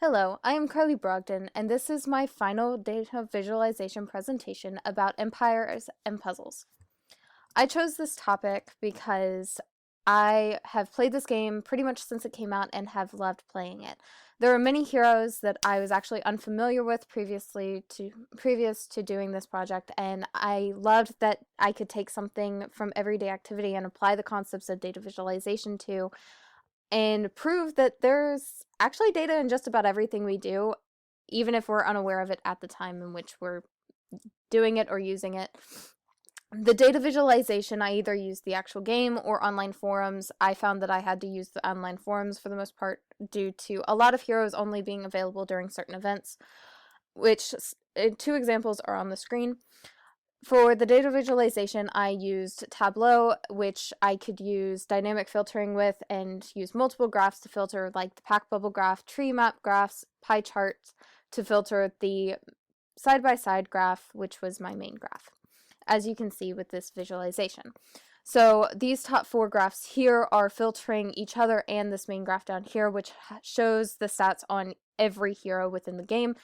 Hello, I am Carly Brogdon, and this is my final data visualization presentation about empires and puzzles. I chose this topic because I have played this game pretty much since it came out and have loved playing it. There are many heroes that I was actually unfamiliar with previous to doing this project, and I loved that I could take something from everyday activity and apply the concepts of data visualization to and prove that there's actually data in just about everything we do, even if we're unaware of it at the time in which we're doing it or using it. The data visualization, I either used the actual game or online forums. I found that I had to use the online forums for the most part due to a lot of heroes only being available during certain events, which two examples are on the screen. For the data visualization, I used Tableau, which I could use dynamic filtering with and use multiple graphs to filter, like the pack bubble graph, tree map graphs, pie charts, to filter the side-by-side graph, which was my main graph, as you can see with this visualization. So these top four graphs here are filtering each other and this main graph down here, which shows the stats on every hero within the game.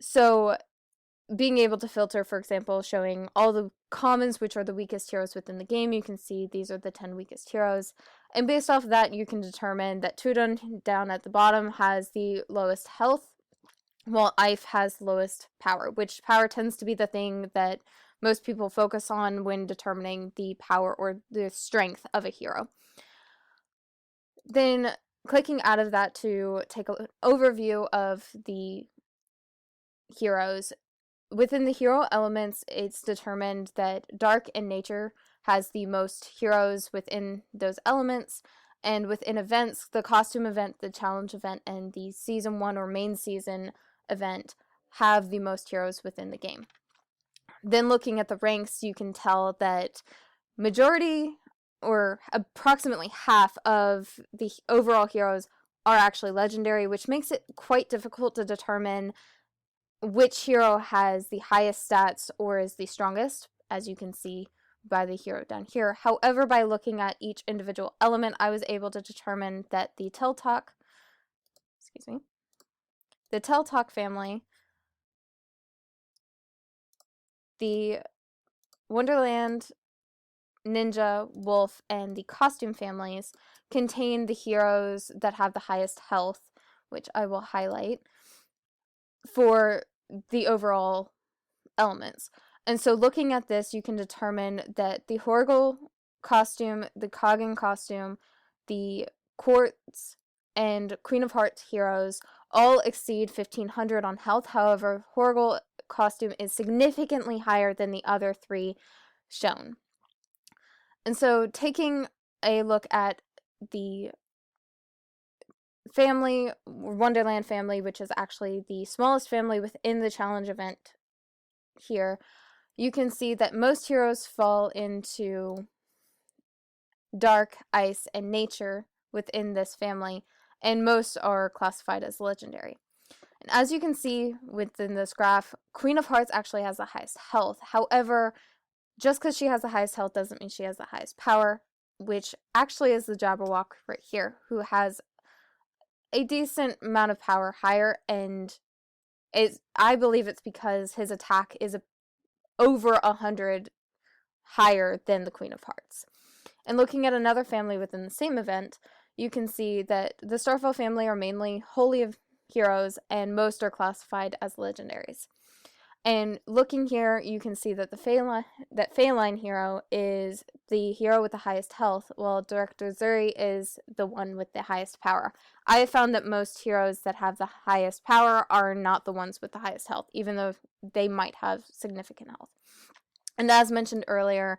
So being able to filter, for example, showing all the commons, which are the weakest heroes within the game, you can see these are the 10 weakest heroes. And based off of that, you can determine that Tudun down at the bottom has the lowest health, while Ife has lowest power, which power tends to be the thing that most people focus on when determining the power or the strength of a hero. Then clicking out of that to take an overview of the heroes. Within the hero elements, it's determined that Dark and Nature has the most heroes within those elements, and within events, the costume event, the challenge event, and the season 1 or main season event have the most heroes within the game. Then looking at the ranks, you can tell that majority or approximately half of the overall heroes are actually legendary, which makes it quite difficult to determine which hero has the highest stats or is the strongest, as you can see by the hero down here. However, by looking at each individual element, I was able to determine that the Teltalk family, the Wonderland, Ninja, Wolf, and the Costume families contain the heroes that have the highest health, which I will highlight, for the overall elements. And so looking at this, you can determine that the Horgel costume, the Coggan costume, the Quartz, and Queen of Hearts heroes all exceed 1500 on health. However, Horgel costume is significantly higher than the other three shown. And so taking a look at the family, Wonderland family, which is actually the smallest family within the challenge event here, you can see that most heroes fall into Dark, Ice, and Nature within this family, and most are classified as legendary. And as you can see within this graph, Queen of Hearts actually has the highest health. However, just because she has the highest health doesn't mean she has the highest power, which actually is the Jabberwock right here, who has a decent amount of power higher, and I believe it's because his attack is over 100 higher than the Queen of Hearts. And looking at another family within the same event, you can see that the Starfall family are mainly wholly of heroes, and most are classified as legendaries. And looking here, you can see that the Feline hero is the hero with the highest health, while Director Zuri is the one with the highest power. I have found that most heroes that have the highest power are not the ones with the highest health, even though they might have significant health. And as mentioned earlier,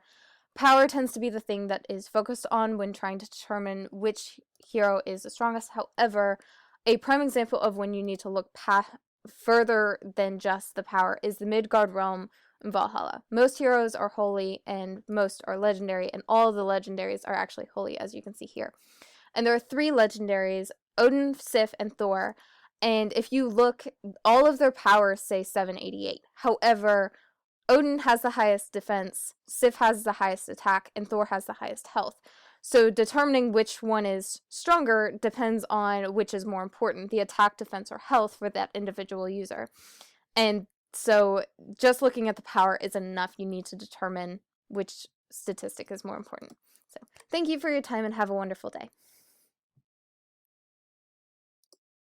power tends to be the thing that is focused on when trying to determine which hero is the strongest. However, a prime example of when you need to look further than just the power is the Midgard realm in Valhalla. Most heroes are holy and most are legendary, and all of the legendaries are actually holy, as you can see here. And there are three legendaries, Odin, Sif, and Thor, and if you look, all of their powers say 788. However, Odin has the highest defense, Sif has the highest attack, and Thor has the highest health. So determining which one is stronger depends on which is more important, the attack, defense, or health for that individual user. And so just looking at the power is enough. You need to determine which statistic is more important. So thank you for your time and have a wonderful day.